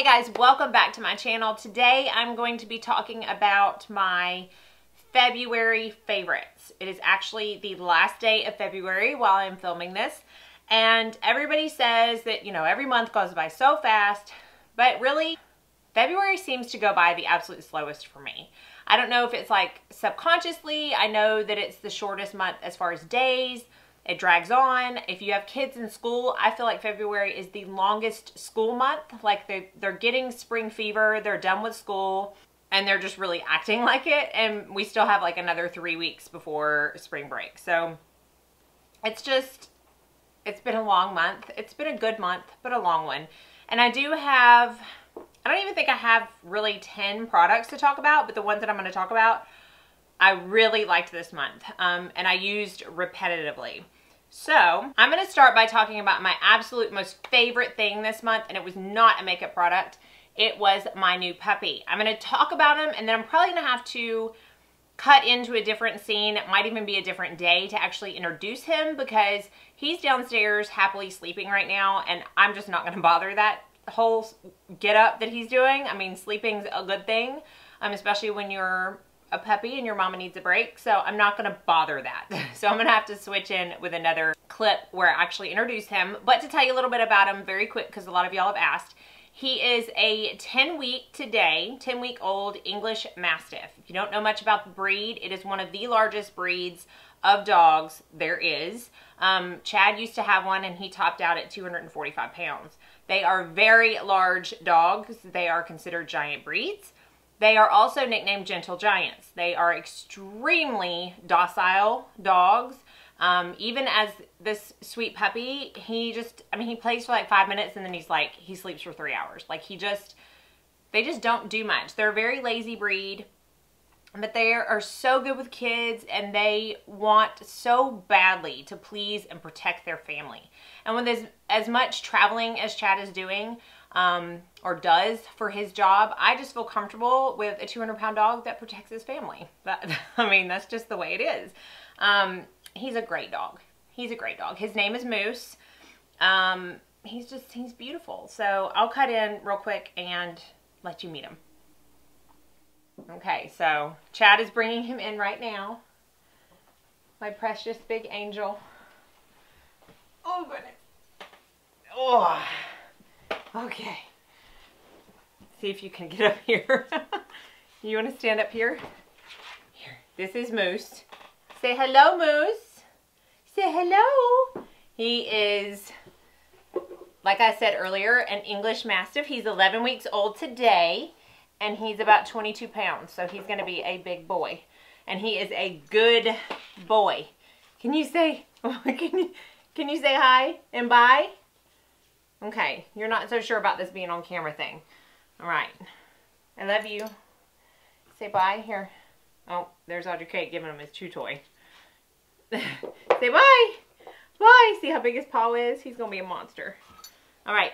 guys, welcome back to my channel. Today I'm going to be talking about my February favorites. It is actually the last day of February while I'm filming this, and everybody says that, you know, every month goes by so fast, but really February seems to go by the absolute slowest for me. I don't know if it's like subconsciously. I know that it's the shortest month as far as days. It drags on. If you have kids in school, I feel like February is the longest school month. Like they're getting spring fever, they're done with school, and they're just really acting like it. And we still have like another 3 weeks before spring break. So it's been a long month. It's been a good month, but a long one. And I don't even think I have really 10 products to talk about, but the ones that I'm going to talk about, I really liked this month. And I used repetitively. So I'm going to start by talking about my absolute most favorite thing this month, and it was not a makeup product. It was my new puppy. I'm going to talk about him, and then I'm probably going to have to cut into a different scene. It might even be a different day to actually introduce him, because he's downstairs happily sleeping right now, and I'm just not going to bother that whole get up that he's doing. I mean, sleeping's a good thing, especially when you're a puppy and your mama needs a break, so I'm not going to bother that. So I'm going to have to switch in with another clip where I actually introduce him. But to tell you a little bit about him very quick, because a lot of y'all have asked, he is a 10-week-old English Mastiff. If you don't know much about the breed, it is one of the largest breeds of dogs there is. Chad used to have one, and he topped out at 245 pounds. They are very large dogs. They are considered giant breeds. They are also nicknamed gentle giants. They are extremely docile dogs. Even as this sweet puppy, he plays for like 5 minutes, and then he sleeps for 3 hours. Like they just don't do much. They're a very lazy breed, but they are so good with kids, and they want so badly to please and protect their family. And with as much traveling as Chad is doing, or does for his job, I just feel comfortable with a 200-pound dog that protects his family. I mean, that's just the way it is. He's a great dog. He's a great dog. His name is Moose. He's beautiful. So I'll cut in real quick and let you meet him. Okay, so Chad is bringing him in right now. My precious big angel. Oh, goodness. Oh. Okay. See if you can get up here. You want to stand up here? Here. This is Moose. Say hello, Moose. Say hello. He is, like I said earlier, an English Mastiff. He's 11 weeks old today, and he's about 22 pounds. So he's going to be a big boy. And he is a good boy. Can you say, can you say hi and bye? Okay, you're not so sure about this being on camera thing. All right. I love you. Say bye. Here. Oh, there's Audrey Kate giving him his chew toy. Say bye. Bye. See how big his paw is? He's going to be a monster. All right.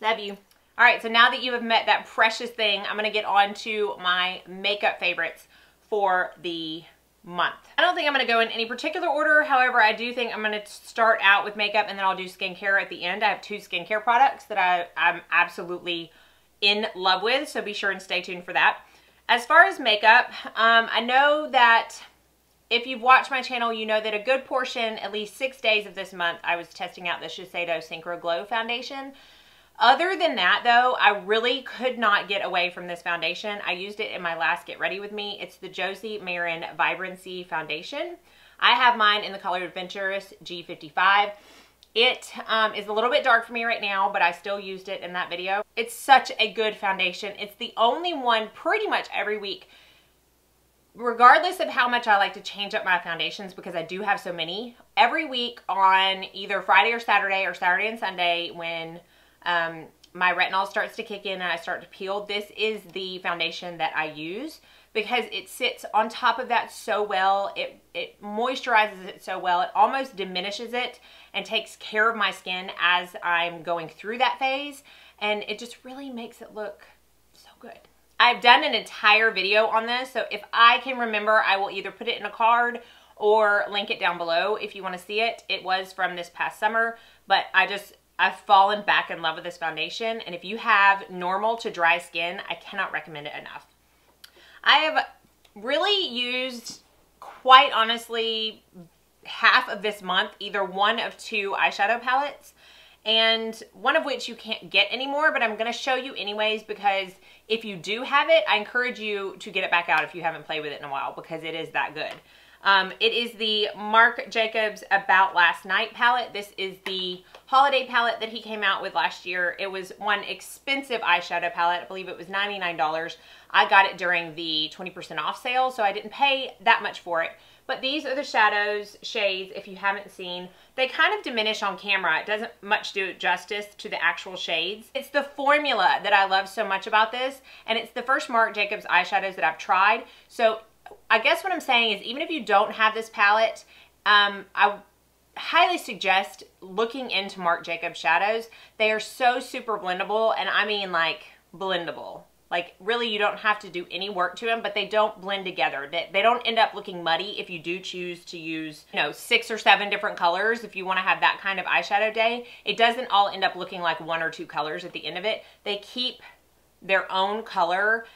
Love you. All right, so now that you have met that precious thing, I'm going to get on to my makeup favorites for the month. I don't think I'm going to go in any particular order. However, I do think I'm going to start out with makeup, and then I'll do skincare at the end. I have 2 skincare products that I'm absolutely in love with, so be sure and stay tuned for that. As far as makeup, I know that if you've watched my channel, you know that a good portion, at least 6 days of this month, I was testing out the Shiseido Synchro Glow foundation. Other than that, though, I really could not get away from this foundation. I used it in my last Get Ready With Me. It's the Josie Marin Vibrancy Foundation. I have mine in the color Adventurous G55. It is a little bit dark for me right now, but I still used it in that video. It's such a good foundation. It's the only one pretty much every week, regardless of how much I like to change up my foundations, because I do have so many. Every week on either Friday or Saturday and Sunday, when my retinol starts to kick in and I start to peel, this is the foundation that I use, because it sits on top of that so well. It moisturizes it so well. It almost diminishes it and takes care of my skin as I'm going through that phase, and it just really makes it look so good. I've done an entire video on this, so if I can remember, I will either put it in a card or link it down below if you want to see it. It was from this past summer, but I've fallen back in love with this foundation, and if you have normal to dry skin, I cannot recommend it enough. I have really used, quite honestly, half of this month either one of two eyeshadow palettes, and one of which you can't get anymore, but I'm going to show you anyways, because if you do have it, I encourage you to get it back out if you haven't played with it in a while, because it is that good. It is the Marc Jacobs About Last Night palette. This is the holiday palette that he came out with last year. It was one expensive eyeshadow palette. I believe it was $99. I got it during the 20% off sale, so I didn't pay that much for it. But these are the shades, if you haven't seen. They kind of diminish on camera. It doesn't much do justice to the actual shades. It's the formula that I love so much about this, and it's the first Marc Jacobs eyeshadows that I've tried. So I guess what I'm saying is, even if you don't have this palette, I highly suggest looking into Marc Jacobs shadows. They are so super blendable, and I mean like blendable. Like really, you don't have to do any work to them, but they don't blend together. They don't end up looking muddy if you do choose to use, you know, 6 or 7 different colors. If you want to have that kind of eyeshadow day, it doesn't all end up looking like 1 or 2 colors at the end of it. They keep their own color.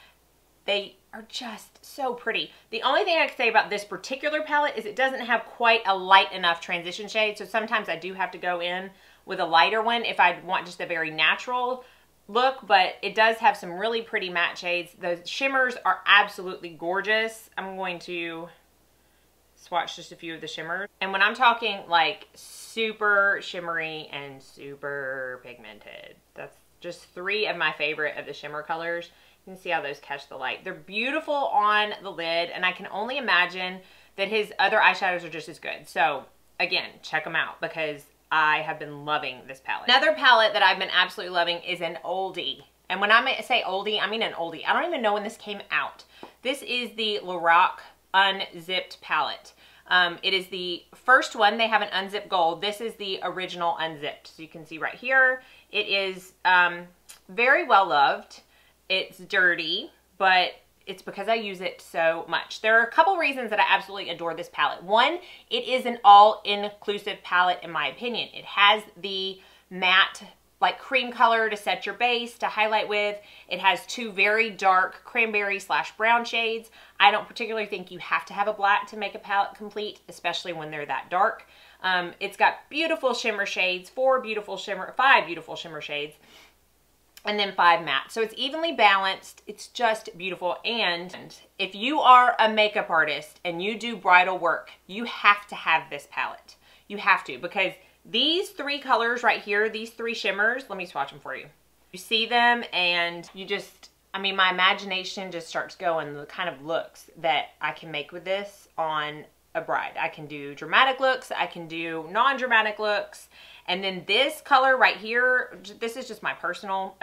They are just so pretty. The only thing I can say about this particular palette is it doesn't have quite a light enough transition shade, so sometimes I do have to go in with a lighter one if I want just a very natural look, but it does have some really pretty matte shades. The shimmers are absolutely gorgeous. I'm going to swatch just a few of the shimmers. And when I'm talking like super shimmery and super pigmented, that's just 3 of my favorite of the shimmer colors. You can see how those catch the light. They're beautiful on the lid, and I can only imagine that his other eyeshadows are just as good. So again, check them out because I have been loving this palette. Another palette that I've been absolutely loving is an oldie. And when I say oldie, I mean an oldie. I don't even know when this came out. This is the Lorac Unzipped palette. It is the first one. They have an unzipped gold. This is the original unzipped. So you can see right here, it is very well loved. It's dirty, but it's because I use it so much. There are a couple reasons that I absolutely adore this palette. One, it is an all-inclusive palette in my opinion. It has the matte, like cream color to set your base, to highlight with. It has 2 very dark cranberry/brown shades. I don't particularly think you have to have a black to make a palette complete, especially when they're that dark. It's got beautiful shimmer shades, 5 beautiful shimmer shades, and then 5 matte. So it's evenly balanced. It's just beautiful. And if you are a makeup artist and you do bridal work, you have to have this palette. You have to, because these 3 colors right here, these 3 shimmers, let me swatch them for you. You see them and you just, I mean, my imagination just starts going, the kind of looks that I can make with this on a bride. I can do dramatic looks, I can do non-dramatic looks, and then this color right here, this is just my personal,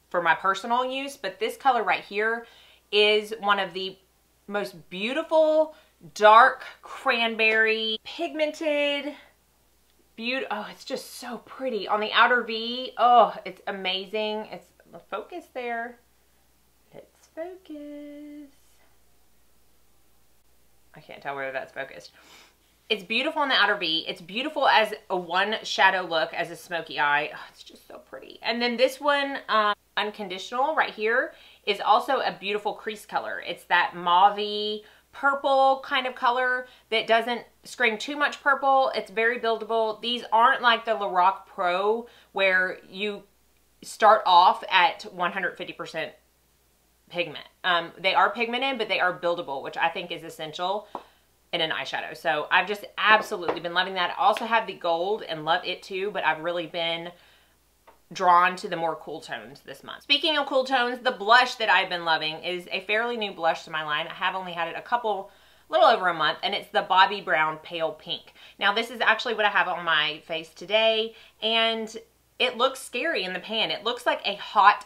for my personal use, but this color right here is one of the most beautiful, dark cranberry, pigmented, oh, it's just so pretty. On the outer V, oh, it's amazing. It's focus there. Let's focus. I can't tell whether that's focused. It's beautiful on the outer V. It's beautiful as a one shadow look, as a smoky eye. Oh, it's just so pretty. And then this one, Unconditional right here, is also a beautiful crease color. It's that mauve-y purple kind of color that doesn't scream too much purple. It's very buildable. These aren't like the Lorac Pro where you start off at 150% pigment. They are pigmented, but they are buildable, which I think is essential in an eyeshadow. So I've just absolutely been loving that. I also have the gold and love it too, but I've really been drawn to the more cool tones this month. Speaking of cool tones, the blush that I've been loving is a fairly new blush to my line. I have only had it a little over a month, and it's the Bobbi Brown Pale Pink. Now this is actually what I have on my face today, and it looks scary in the pan. It looks like a hot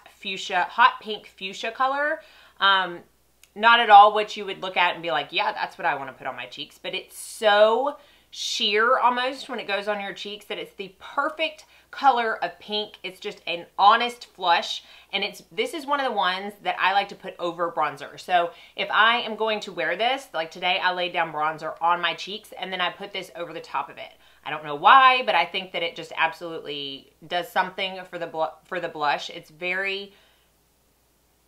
pink fuchsia color. Not at all what you would look at and be like, yeah, that's what I want to put on my cheeks, but it's so sheer almost when it goes on your cheeks, that it's the perfect color of pink. It's just an honest flush, and this is one of the ones that I like to put over bronzer. So if I am going to wear this, like today I laid down bronzer on my cheeks and then I put this over the top of it. I don't know why, but I think that it just absolutely does something for the blush. It's very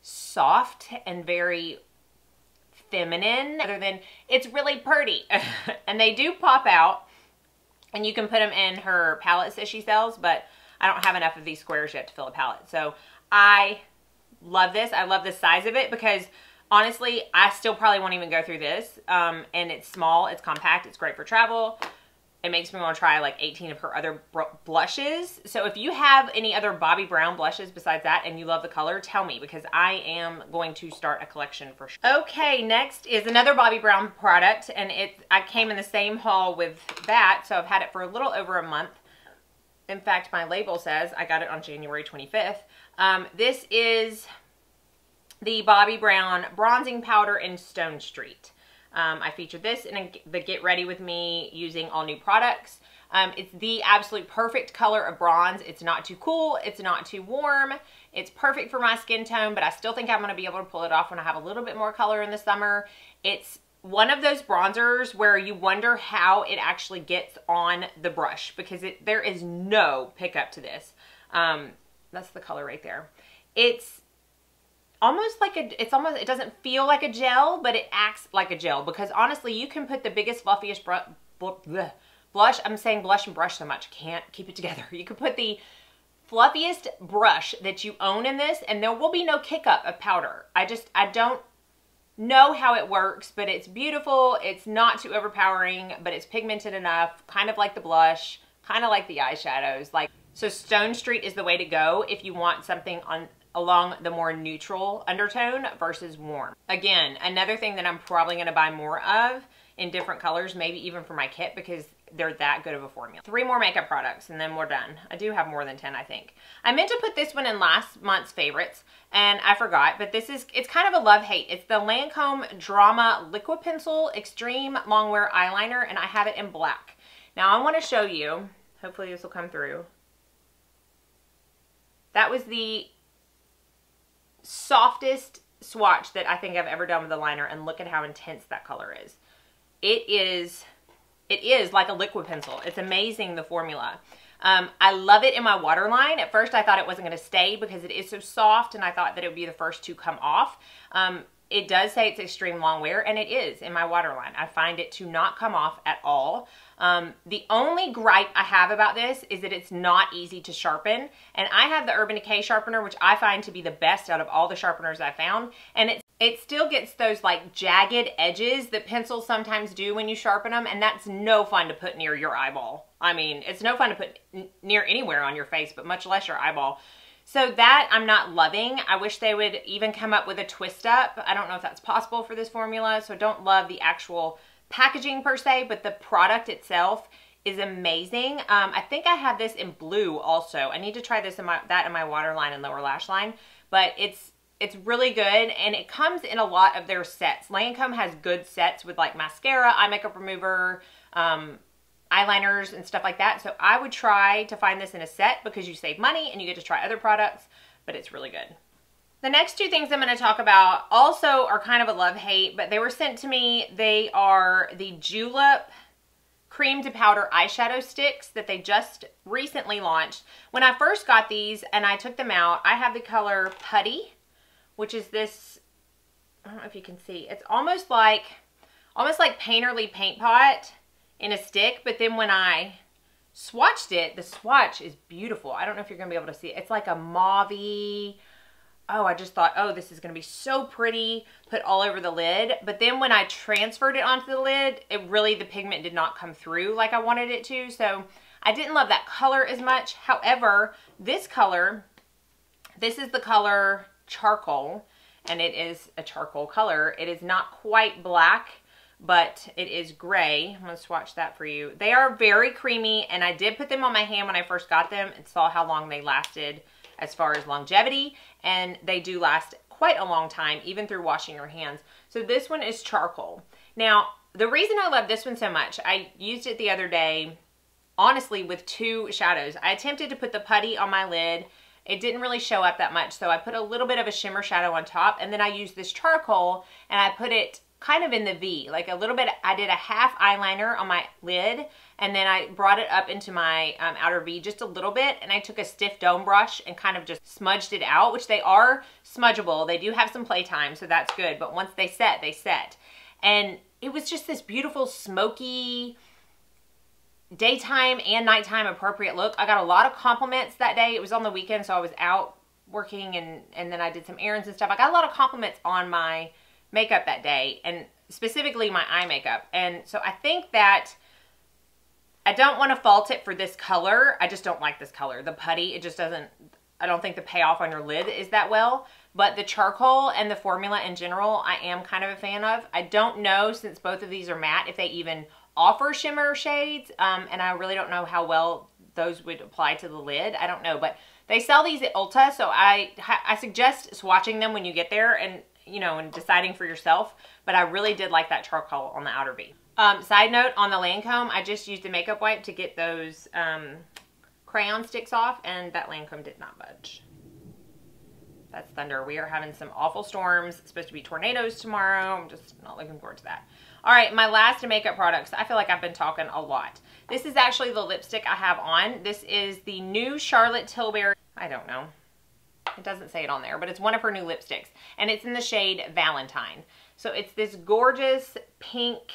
soft and very feminine, other than it's really pretty. And they do pop out, and you can put them in her palettes that she sells, but I don't have enough of these squares yet to fill a palette. So I love this. I love the size of it because honestly, I still probably won't even go through this. And it's small, it's compact, it's great for travel. It makes me want to try like 18 of her other blushes. So if you have any other Bobbi Brown blushes besides that and you love the color, tell me, because I am going to start a collection for sure. Okay, next is another Bobbi Brown product, and I came in the same haul with that, so I've had it for a little over a month. In fact, my label says I got it on January 25th. This is the Bobbi Brown Bronzing Powder in Stone Street. I featured this in the Get Ready With Me using all new products. It's the absolute perfect color of bronze. It's not too cool. It's not too warm. It's perfect for my skin tone, but I still think I'm going to be able to pull it off when I have a little bit more color in the summer. It's one of those bronzers where you wonder how it actually gets on the brush, because there is no pickup to this. That's the color right there. It's almost like it doesn't feel like a gel, but it acts like a gel, because honestly, you can put the biggest, fluffiest blush. I'm saying blush and brush so much, I can't keep it together. You could put the fluffiest brush that you own in this, and there will be no kick up of powder. I don't know how it works, but it's beautiful. It's not too overpowering, but it's pigmented enough, kind of like the blush, kind of like the eyeshadows. So Stone Street is the way to go if you want something along the more neutral undertone versus warm. Again, another thing that I'm probably going to buy more of in different colors, maybe even for my kit, because they're that good of a formula. 3 more makeup products and then we're done. I do have more than 10, I think. I meant to put this one in last month's favorites and I forgot, but it's kind of a love-hate. It's the Lancome Drama Liquid Pencil Extreme Longwear Eyeliner, and I have it in black. Now I want to show you, hopefully this will come through. That was the softest swatch that I think I've ever done with a liner, and look at how intense that color is. It is like a liquid pencil. It's amazing, the formula. I love it in my waterline. At first I thought it wasn't going to stay because it is so soft, and I thought that it would be the first to come off. It does say it's extreme long wear, and it is in my waterline. I find it to not come off at all. The only gripe I have about this is that it's not easy to sharpen, and I have the Urban Decay sharpener, which I find to be the best out of all the sharpeners I found, and it still gets those like jagged edges that pencils sometimes do when you sharpen them, and that's no fun to put near your eyeball. I mean, it's no fun to put near anywhere on your face, but much less your eyeball. So that I'm not loving. I wish they would even come up with a twist up. I don't know if that's possible for this formula, so I don't love the actual packaging per se, but the product itself is amazing. I think I have this in blue also. I need to try this in my waterline and lower lash line, but it's really good, and it comes in a lot of their sets. Lancome has good sets with like mascara, eye makeup remover, eyeliners and stuff like that. So I would try to find this in a set because you save money and you get to try other products, but it's really good. The next 2 things I'm going to talk about also are kind of a love-hate, but they were sent to me. They are the Julep Cream to Powder Eyeshadow Sticks that they just recently launched. When I first got these and I took them out, I have the color Putty, which is this, I don't know if you can see, it's almost like Painterly Paint Pot in a stick, but then when I swatched it, the swatch is beautiful. I don't know if you're going to be able to see it. It's like a mauve-y. Oh, I just thought, oh, this is going to be so pretty, put all over the lid. But then when I transferred it onto the lid, the pigment did not come through like I wanted it to. So I didn't love that color as much. However, this color, this is the color Charcoal, and it is a charcoal color. It is not quite black, but it is gray. I'm going to swatch that for you. They are very creamy, and I did put them on my hand when I first got them and saw how long they lasted as far as longevity, and they do last quite a long time, even through washing your hands. So this one is Charcoal. Now, The reason I love this one so much, I used it the other day, honestly, with 2 shadows. I attempted to put the putty on my lid. It didn't really show up that much, so I put a little bit of a shimmer shadow on top, and then I used this charcoal, and I put it kind of in the V, like a little bit. I did a half eyeliner on my lid, and then I brought it up into my outer V just a little bit, and I took a stiff dome brush and kind of just smudged it out, which they are smudgeable. They do have some playtime, so that's good, but once they set, they set. And it was just this beautiful, smoky, daytime and nighttime appropriate look. I got a lot of compliments that day. It was on the weekend, so I was out working, and then I did some errands and stuff. I got a lot of compliments on my makeup that day, and specifically my eye makeup. And so I think that I don't want to fault it for this color. I just don't like this color. The putty, it just doesn't, I don't think the payoff on your lid is that well. But the charcoal and the formula in general, I am kind of a fan of. I don't know, since both of these are matte, if they even offer shimmer shades, and I really don't know how well those would apply to the lid. I don't know, but they sell these at Ulta, so I suggest swatching them when you get there and, you know, and deciding for yourself. But I really did like that charcoal on the outer V. Side note, on the Lancome, I just used a makeup wipe to get those crayon sticks off, and that Lancome did not budge. That's thunder. We are having some awful storms. It's supposed to be tornadoes tomorrow. I'm just not looking forward to that. All right, my last makeup products. I feel like I've been talking a lot. This is actually the lipstick I have on. This is the new Charlotte Tilbury. I don't know. It doesn't say it on there, but it's one of her new lipsticks. And it's in the shade Valentine. So it's this gorgeous pink.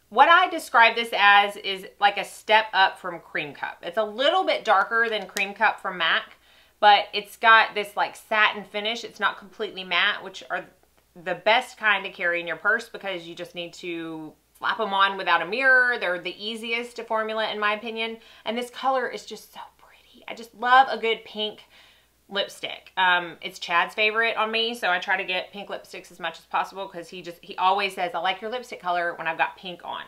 What I describe this as is like a step up from Cream Cup. It's a little bit darker than Cream Cup from MAC, but it's got this like satin finish. It's not completely matte, which are the best kind to carry in your purse because you just need to slap them on without a mirror. They're the easiest to formula, in my opinion. And this color is just so pretty. I just love a good pink lipstick. It's Chad's favorite on me, so I try to get pink lipsticks as much as possible because he always says, I like your lipstick color when I've got pink on.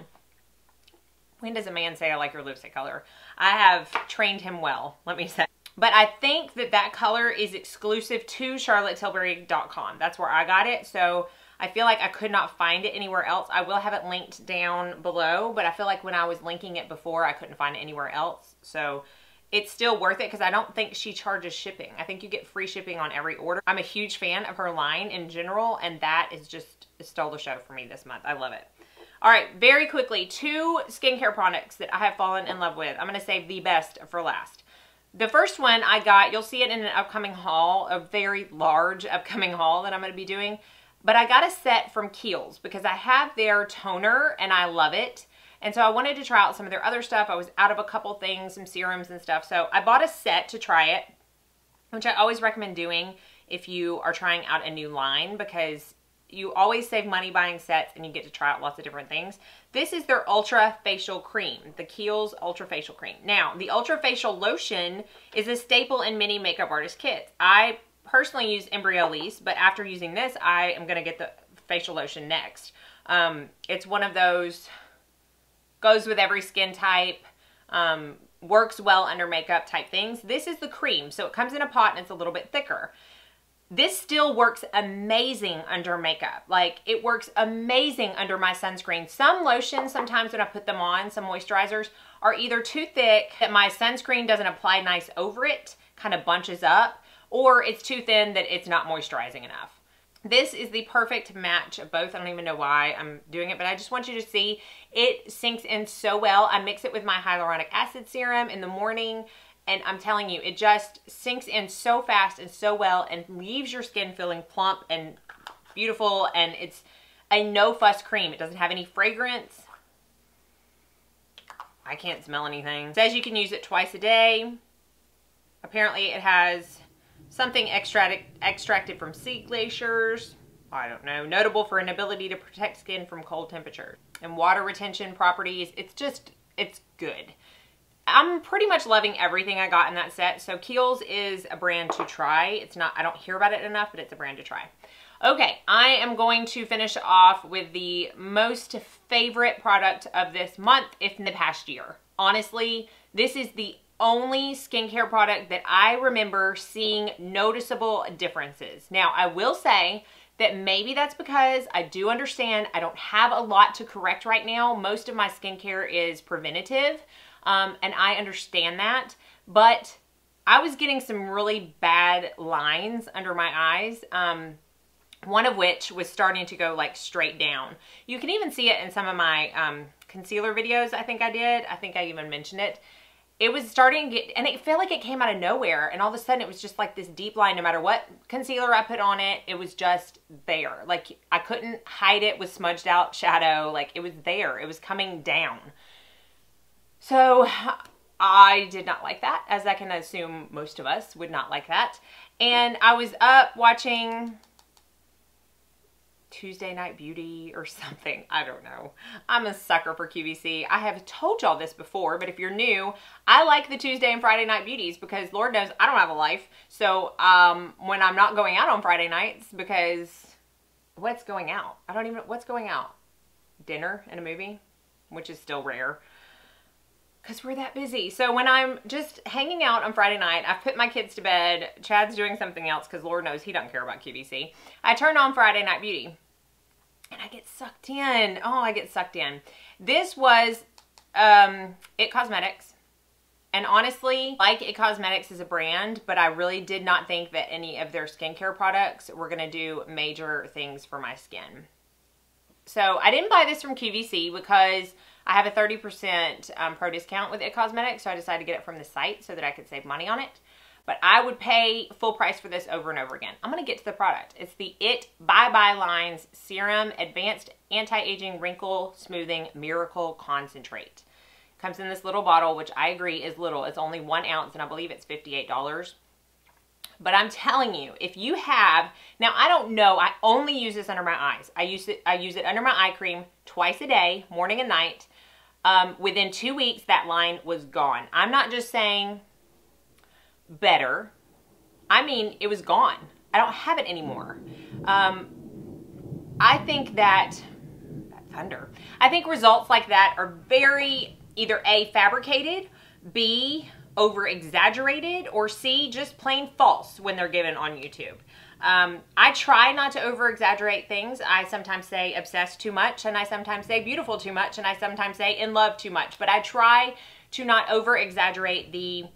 When does a man say I like your lipstick color? I have trained him well, let me say. But I think that that color is exclusive to charlottetilbury.com. That's where I got it. So I feel like I could not find it anywhere else. I will have it linked down below, but I feel like when I was linking it before, I couldn't find it anywhere else. So it's still worth it because I don't think she charges shipping. I think you get free shipping on every order. I'm a huge fan of her line in general, and that is just, it stole the show for me this month. I love it. All right, very quickly, 2 skincare products that I have fallen in love with. I'm going to save the best for last. The first one I got, you'll see it in an upcoming haul, a very large upcoming haul that I'm going to be doing. But I got a set from Kiehl's because I have their toner and I love it. And so I wanted to try out some of their other stuff. I was out of a couple things, some serums and stuff. So I bought a set to try it, which I always recommend doing if you are trying out a new line because you always save money buying sets and you get to try out lots of different things. This is their Ultra Facial Cream, the Kiehl's Ultra Facial Cream. Now, the Ultra Facial Lotion is a staple in many makeup artist kits. I personally use Embryolisse, but after using this, I am going to get the facial lotion next. It's one of those, goes with every skin type, works well under makeup type things. This is the cream, so it comes in a pot and it's a little bit thicker. This still works amazing under makeup. Like, it works amazing under my sunscreen. Some lotions, sometimes when I put them on, some moisturizers, are either too thick that my sunscreen doesn't apply nice over it, kind of bunches up, or it's too thin that it's not moisturizing enough. This is the perfect match of both. I don't even know why I'm doing it, but I just want you to see it sinks in so well. I mix it with my hyaluronic acid serum in the morning, and I'm telling you, it just sinks in so fast and so well and leaves your skin feeling plump and beautiful. And it's a no-fuss cream. It doesn't have any fragrance. I can't smell anything. It says you can use it twice a day. Apparently it has something extracted from sea glaciers. I don't know. Notable for an ability to protect skin from cold temperatures. And water retention properties. It's good. I'm pretty much loving everything I got in that set. So Kiehl's is a brand to try. It's not, I don't hear about it enough, but it's a brand to try. Okay, I am going to finish off with the most favorite product of this month, if in the past year. Honestly, this is the only skincare product that I remember seeing noticeable differences. Now, I will say that maybe that's because I do understand I don't have a lot to correct right now. Most of my skincare is preventative, and I understand that, but I was getting some really bad lines under my eyes, one of which was starting to go like straight down. You can even see it in some of my concealer videos I think I did. I think I even mentioned it. It was starting to get, and it felt like it came out of nowhere, and all of a sudden it was just like this deep line. No matter what concealer I put on it, it was just there. Like I couldn't hide it with smudged out shadow. Like it was there. It was coming down. So I did not like that, as I can assume most of us would not like that. And I was up watching Tuesday Night Beauty or something. I don't know. I'm a sucker for QVC. I have told y'all this before, but if you're new, I like the Tuesday and Friday Night Beauties because Lord knows I don't have a life. So when I'm not going out on Friday nights, because what's going out? I don't even know what's going out. Dinner and a movie, which is still rare because we're that busy. So when I'm just hanging out on Friday night, I've put my kids to bed, Chad's doing something else because Lord knows he doesn't care about QVC. I turn on Friday Night Beauty and I get sucked in. Oh, I get sucked in. This was It Cosmetics. And honestly, like It Cosmetics is a brand, but I really did not think that any of their skincare products were going to do major things for my skin. So I didn't buy this from QVC because I have a 30% pro discount with It Cosmetics, so I decided to get it from the site so that I could save money on it. But I would pay full price for this over and over again. I'm going to get to the product. It's the It Bye Bye Lines Serum Advanced Anti-Aging Wrinkle Smoothing Miracle Concentrate. Comes in this little bottle, which I agree is little. It's only 1 ounce, and I believe it's $58. But I'm telling you, if you have, now I don't know, I only use this under my eyes. I use it under my eye cream twice a day, morning and night. Within 2 weeks, that line was gone. I'm not just saying better. I mean, it was gone. I don't have it anymore. I think that thunder. I think results like that are very either A, fabricated, B, over-exaggerated, or C, just plain false when they're given on YouTube. I try not to over-exaggerate things. I sometimes say obsessed too much, and I sometimes say beautiful too much, and I sometimes say in love too much. But I try to not over-exaggerate the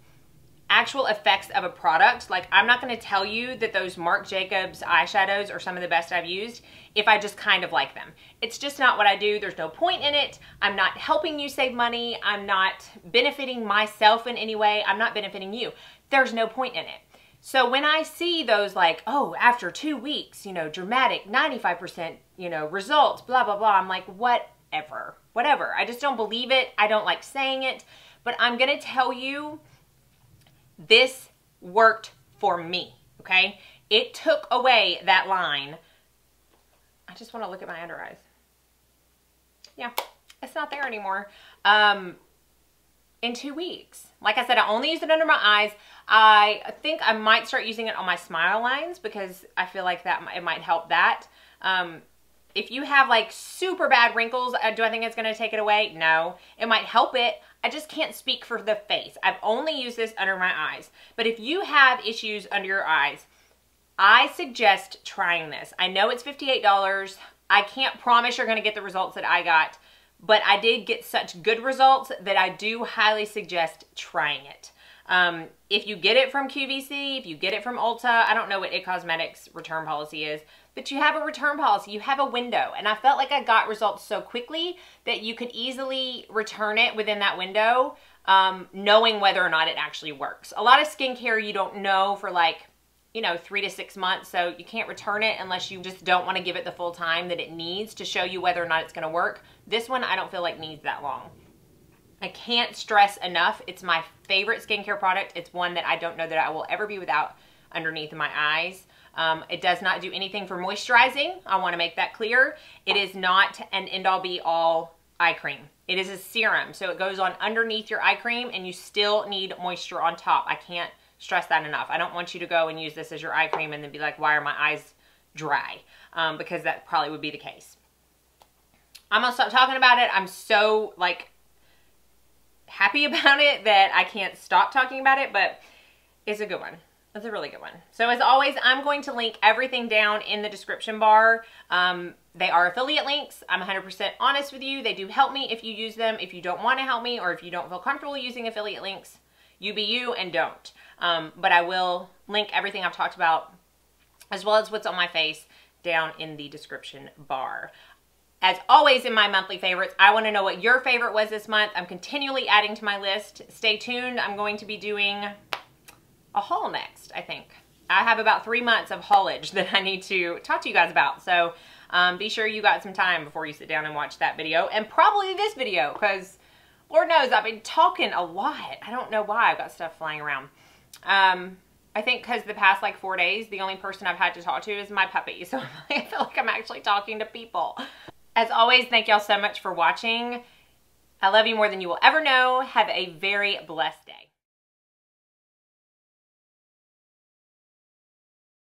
actual effects of a product. Like, I'm not going to tell you that those Marc Jacobs eyeshadows are some of the best I've used if I just kind of like them. It's just not what I do. There's no point in it. I'm not helping you save money. I'm not benefiting myself in any way. I'm not benefiting you. There's no point in it. So when I see those like, oh, after 2 weeks, you know, dramatic 95%, you know, results, blah, blah, blah, I'm like, whatever. I just don't believe it. I don't like saying it. But I'm going to tell you, this worked for me, okay? It took away that line. I just want to look at my under eyes. Yeah, it's not there anymore. In 2 weeks. Like I said, I only use it under my eyes. I think I might start using it on my smile lines because I feel like that it might help that. If you have like super bad wrinkles, do I think it's going to take it away? No. It might help it. I just can't speak for the face. I've only used this under my eyes. But if you have issues under your eyes, I suggest trying this. I know it's $58. I can't promise you're going to get the results that I got, but I did get such good results that I do highly suggest trying it. If you get it from QVC, if you get it from Ulta, I don't know what It Cosmetics return policy is, but you have a return policy, you have a window. And I felt like I got results so quickly that you could easily return it within that window, knowing whether or not it actually works. A lot of skincare you don't know for like, you know, 3 to 6 months, so you can't return it unless you just don't want to give it the full time that it needs to show you whether or not it's going to work. This one I don't feel like needs that long. I can't stress enough, it's my favorite skincare product. It's one that I don't know that I will ever be without underneath my eyes. It does not do anything for moisturizing. I want to make that clear. It is not an end-all be-all eye cream. It is a serum, so it goes on underneath your eye cream and you still need moisture on top. I can't stress that enough. I don't want you to go and use this as your eye cream and then be like, why are my eyes dry? Because that probably would be the case. I'm gonna stop talking about it. I'm so like happy about it that I can't stop talking about it, but it's a good one. It's a really good one. So as always, I'm going to link everything down in the description bar. They are affiliate links. I'm 100% honest with you. They do help me if you use them. If you don't want to help me or if you don't feel comfortable using affiliate links, you be you and don't. But I will link everything I've talked about as well as what's on my face down in the description bar. As always in my monthly favorites, I want to know what your favorite was this month. I'm continually adding to my list. Stay tuned. I'm going to be doing a haul next, I think. I have about 3 months of haulage that I need to talk to you guys about. So be sure you got some time before you sit down and watch that video. And probably this video, because Lord knows I've been talking a lot. I don't know why. I've got stuff flying around. I think because the past like 4 days, the only person I've had to talk to is my puppy. So I feel like I'm actually talking to people. As always, thank y'all so much for watching. I love you more than you will ever know. Have a very blessed day.